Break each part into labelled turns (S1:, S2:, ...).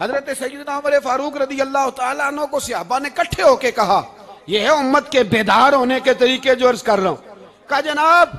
S1: حضرت سیدنا عمر فاروق رضی اللہ تعالیٰ عنہ کو صحابہ نے کٹھے ہو کے کہا، یہ ہے امت کے بیدار ہونے کے طریقے جو عرض کر رہا ہوں۔ کہا جناب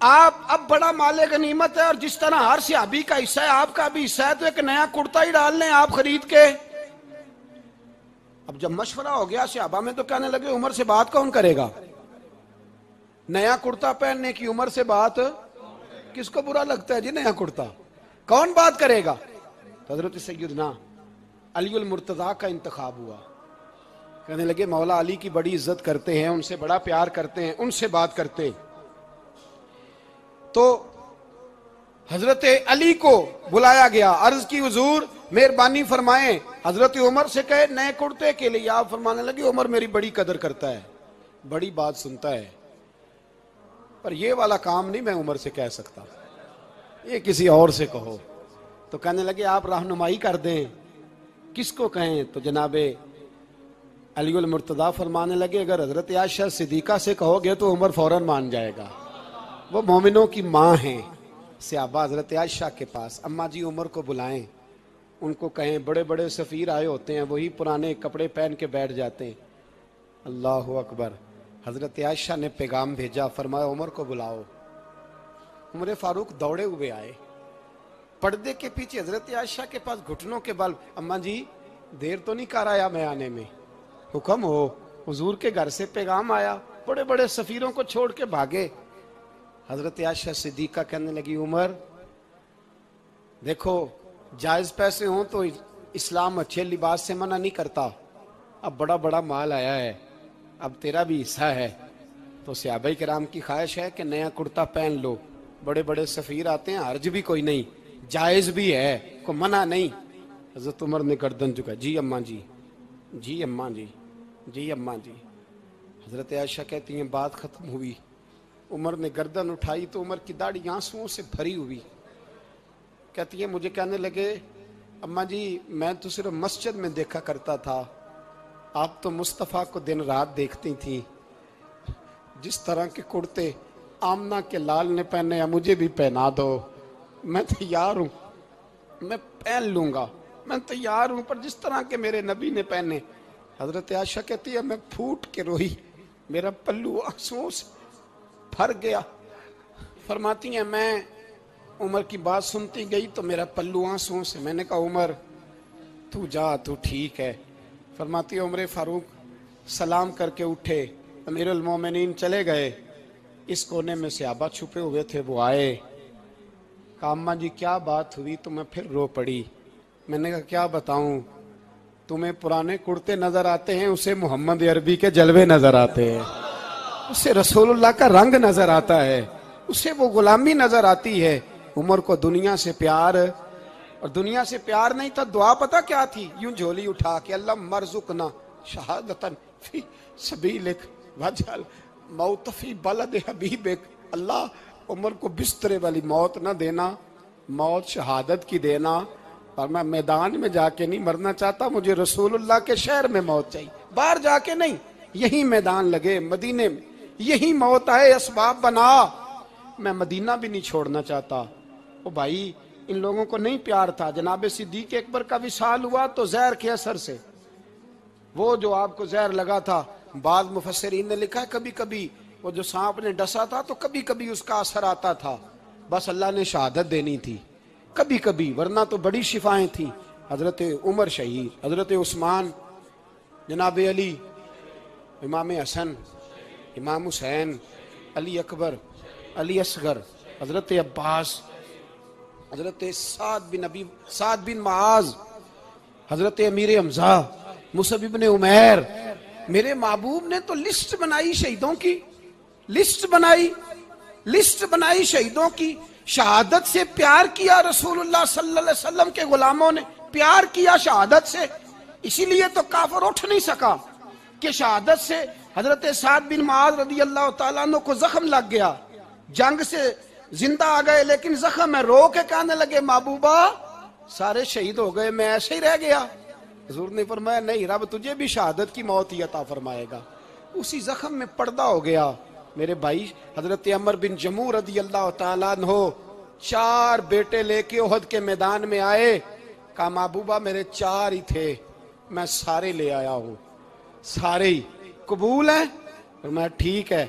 S1: آپ اب بڑا مال غنیمت ہے، اور جس طرح ہر صحابی کا حصہ ہے آپ کا بھی حصہ ہے، تو ایک نیا کرتا ہی ڈال لیں آپ خرید کے۔ اب جب مشورہ ہو گیا صحابہ میں تو کہنے لگے عمر سے بات کون کرے گا؟ نیا کرتا پہننے کی عمر سے بات کس کو برا لگتا ہے جی؟ نیا کرتا کون بات کرے گا؟ تو حضرت سیدنا علی المرتضیٰ کا انتخاب ہوا۔ کہنے لگے مولا علی کی بڑی عزت کرتے ہیں، ان سے بڑا پیار کرتے ہیں، ان سے بات کرتے ہیں۔ تو حضرت علی کو بلایا گیا، عرض کی حضور مہربانی فرمائیں حضرت عمر سے کہے نئے کرتے کے لیے۔ آپ فرمانے لگے عمر میری بڑی قدر کرتا ہے، بڑی بات سنتا ہے، پر یہ والا کام نہیں میں عمر سے کہہ سکتا، یہ کسی اور سے کہو۔ تو کہنے لگے آپ رہنمائی کر دیں کس کو کہیں؟ تو جناب علی المرتضیٰ فرمانے لگے اگر حضرت عائشہ صدیقہ سے کہو گے تو عمر فوراً مان جائے گا، وہ مومنوں کی ماں ہیں۔ صحابہ حضرت عائشہ کے پاس، اماں جی عمر کو بلائیں، ان کو کہیں بڑے بڑے سفیر آئے ہوتے ہیں، وہی پرانے کپڑے پہن کے بیٹھ جاتے ہیں۔ اللہ اکبر۔ حضرت عائشہ نے پیغام بھیجا، فرمایا عمر کو بلاؤ۔ عمر فاروق دوڑے ہوئے آئے، پردے کے پیچھے حضرت عائشہ کے پاس گھٹنوں کے بل، اماں جی دیر تو نہیں کر آیا میں آنے میں؟ حکم ہو، حضور کے گھر سے پیغام آیا، بڑے بڑے سفیروں کو چھوڑ کے بھاگے۔ حضرت عائشہ صدیقہ کہنے لگی عمر دیکھو جائز پیسے ہوں تو اسلام اچھے لباس سے منع نہیں کرتا، اب بڑا بڑا مال آیا ہے، اب تیرا بھی حصہ ہے، تو صحابہ کرام کی خواہش ہے کہ نیا کرتا پہن لو، بڑے بڑے سفیر آتے ہیں، حرج بھی کوئی نہیں، جائز بھی ہے، کوئی منع نہیں۔ حضرت عمر نے گردن جھکا، جی اماں جی، جی اماں جی، جی اماں جی۔ حضرت عائشہ کہتی ہیں بات ختم ہوئی، عمر نے گردن اٹھائی تو عمر کی داڑھی آنسوؤں سے بھری ہوئی، کہتی ہے مجھے کہنے لگے اماں جی میں تو صرف مسجد میں دیکھا کرتا تھا، آپ تو مصطفیٰ کو دن رات دیکھتی تھیں، جس طرح کے کرتے آمنہ کے لال نے پہنے ہیں مجھے بھی پہنا دو، میں تیار ہوں، میں پہن لوں گا، میں تیار ہوں، پر جس طرح کے میرے نبی نے پہنے۔ حضرت عائشہ کہتی ہے میں پھوٹ کے روئی، میرا پلو آنسوؤں سے بھر گیا۔ فرماتی ہیں میں عمر کی بات سنتی گئی تو میرا پلو آنسوؤں سے، میں نے کہا عمر تو جا، تو ٹھیک ہے۔ فرماتی ہے عمر فاروق سلام کر کے اٹھے، امیر المومنین چلے گئے، اس کونے میں صحابہ چھپے ہوئے تھے، وہ آئے، کہا اماں جی کیا بات ہوئی؟ تو میں پھر رو پڑی۔ میں نے کہا کیا بتاؤں، تمہیں پرانے کرتے نظر آتے ہیں، اسے محمد عربی کے جلوے نظر آتے ہیں، اسے رسول اللہ کا رنگ نظر آتا ہے، اسے وہ غلامی نظر آتی ہے۔ عمر کو دنیا سے پیار، اور دنیا سے پیار نہیں تھا، دعا پتہ کیا تھی؟ یوں جھولی اٹھا کے اللہ مرزقنا شہادتن فی سبیلک وجعل موت فی بلد حبیبک، اللہ عمر کو بسترے والی موت نہ دینا، موت شہادت کی دینا، اور میں میدان میں جا کے نہیں مرنا چاہتا، مجھے رسول اللہ کے شہر میں موت چاہیے، باہر جا کے نہیں، یہی میدان لگے مدینے میں، یہی موت آئے، اسباب بنا، میں مدینہ بھی نہیں چھوڑنا چاہتا۔ او بھائی ان لوگوں کو نہیں پیار تھا، جناب صدیق اکبر کا وصال ہوا تو زہر کے اثر سے، وہ جو آپ کو زہر لگا تھا، بعض مفسرین نے لکھا ہے کبھی کبھی وہ جو سانپ نے ڈسا تھا تو کبھی کبھی اس کا اثر آتا تھا، بس اللہ نے شہادت دینی تھی کبھی کبھی، ورنہ تو بڑی شفائیں تھیں۔ حضرت عمر شہید، حضرت عثمان، جناب علی، امام حسن، امام حسین، علی اکبر، علی اصغر، حضرت عباس، حضرت سعد بن معاذ، حضرت امیر حمزہ، مصعب بن عمیر، میرے محبوب نے تو لسٹ بنائی شہیدوں کی، لسٹ بنائی شہیدوں کی، شہادت سے پیار کیا رسول اللہ صلی اللہ علیہ وسلم کے غلاموں نے، پیار کیا شہادت سے، اسی لیے تو کافر اٹھ نہیں سکا کہ شہادت سے حضرت سعد بن معاذ رضی اللہ تعالیٰ عنہ کو زخم لگ گیا، جنگ سے زندہ آ گئے لیکن زخم ہے، رو کے کہنے لگے محبوبہ سارے شہید ہو گئے میں ایسے ہی رہ گیا۔ حضور نے فرمایا نہیں، رب تجھے بھی شہادت کی موت ہی عطا فرمائے گا، اسی زخم میں پردہ ہو گیا۔ میرے بھائی حضرت عمر بن جموح رضی اللہ تعالیٰ عنہ 4 بیٹے لے کے احد کے میدان میں آئے، کہا محبوبہ میرے 4 ہی تھے، میں سارے لے آیا ہوں، سارے ہی قبول ہیں؟ فرمایا ٹھیک ہے۔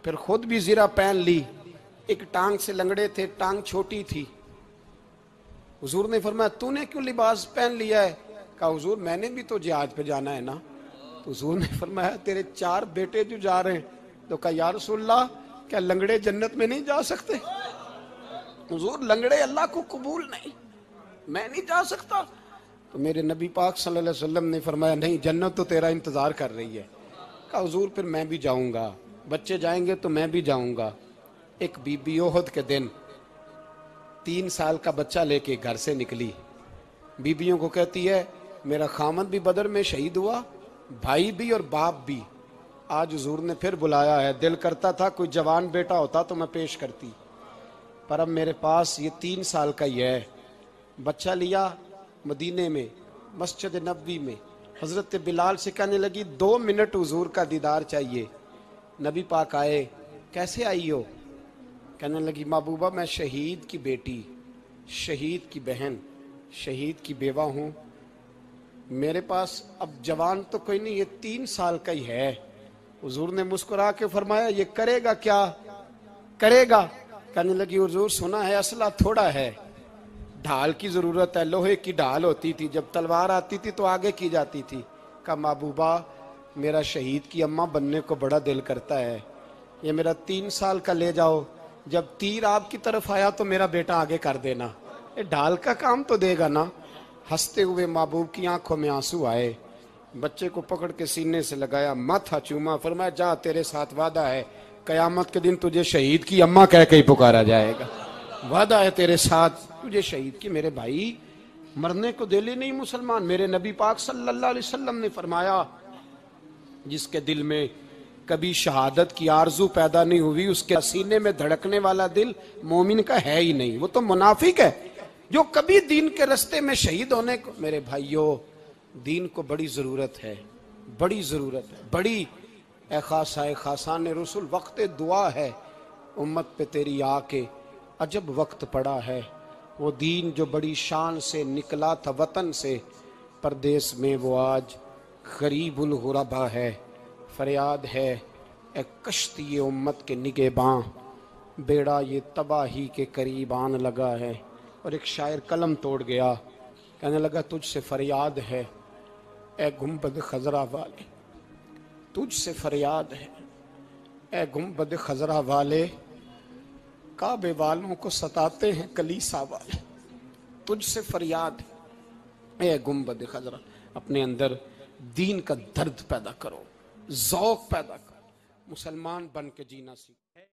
S1: پھر خود بھی زرہ پہن لی، ایک ٹانگ سے لنگڑے تھے، ٹانگ چھوٹی تھی۔ حضور نے فرمایا تو نے کیوں لباس پہن لیا ہے؟ کہا حضور میں نے بھی تو جہاد پہ جانا ہے نا۔ تو حضور نے فرمایا تیرے 4 بیٹے جو جا رہے ہیں۔ تو کہا یا رسول اللہ کیا لنگڑے جنت میں نہیں جا سکتے؟ حضور لنگڑے اللہ کو قبول نہیں، میں نہیں جا سکتا۔ تو میرے نبی پاک صلی اللہ علیہ وسلم نے فرمایا نہیں، جنت تو تیرا انتظار کر رہی ہے۔ کہا حضور پھر میں بھی جاؤں گا، بچے جائیں گے تو میں بھی جاؤں گا۔ ایک بی بی احد کے دن 3 سال کا بچہ لے کے گھر سے نکلی، بیبیوں کو کہتی ہے میرا خامد بھی بدر میں شہید ہوا، بھائی بھی اور باپ بھی، آج حضور نے پھر بلایا ہے، دل کرتا تھا کوئی جوان بیٹا ہوتا تو میں پیش کرتی، پر اب میرے پاس یہ 3 سال کا ہی ہے۔ بچہ لیا مدینے میں مسجد نبوی میں، حضرت بلال سے کہنے لگی 2 منٹ حضور کا دیدار چاہیے۔ نبی پاک آئے، کیسے آئی ہو؟ کہنے لگی محبوبہ میں شہید کی بیٹی، شہید کی بہن، شہید کی بیوہ ہوں، میرے پاس اب جوان تو کوئی نہیں، یہ 3 سال کا ہی ہے۔ حضور نے مسکرا کے فرمایا یہ کرے گا کیا؟ کرے گا؟ کہنے لگی حضور سنا ہے اسلحہ تھوڑا ہے، ڈھال کی ضرورت ہے، لوہے کی ڈھال ہوتی تھی، جب تلوار آتی تھی تو آگے کی جاتی تھی۔ کہا محبوبہ میرا شہید کی اماں بننے کو بڑا دل کرتا ہے، یہ میرا 3 سال کا لے جاؤ، جب تیر آپ کی طرف آیا تو میرا بیٹا آگے کر دینا، یہ ڈھال کا کام تو دے گا نا۔ ہنستے ہوئے محبوب کی آنکھوں میں آنسو آئے، بچے کو پکڑ کے سینے سے لگایا، ماتھا چوما، فرمایا جا تیرے ساتھ وعدہ ہے قیامت کے دن تجھے شہید کی اماں کہہ کے ہی پکارا جائے گا، وعدہ ہے تیرے ساتھ تجھے شہید کی۔ میرے بھائی مرنے کو دل ہی نہیں مسلمان۔ میرے نبی پاک صلی اللہ علیہ وسلم نے فرمایا جس کے دل میں کبھی شہادت کی آرزو پیدا نہیں ہوئی، اس کے سینے میں دھڑکنے والا دل مومن کا ہے ہی نہیں، وہ تو منافق ہے۔ جو کبھی دین کے رستے میں شہید ہونے کو، میرے بھائیوں دین کو بڑی ضرورت ہے، بڑی ضرورت ہے، بڑی۔ اے خاصان رسول وقت دعا ہے، امت پہ تیری آ کے عجب وقت پڑا ہے۔ وہ دین جو بڑی شان سے نکلا تھا وطن سے، پردیس میں وہ آج غریب الغربا ہے۔ فریاد ہے اے کشتی امت کے نگہباں، بیڑا یہ تباہی کے قریب آن لگا ہے۔ اور ایک شاعر قلم توڑ گیا، کہنے لگا تجھ سے فریاد ہے اے گنبد خضرا والے، تجھ سے فریاد ہے اے گنبد خضرا والے، کعبے والوں کو ستاتے ہیں کلیسا والے، تجھ سے فریاد ہے اے گنبد خضرا۔ اپنے اندر دین کا درد پیدا کرو، ذوق پیدا کرو، مسلمان بن کے جینا سیکھو۔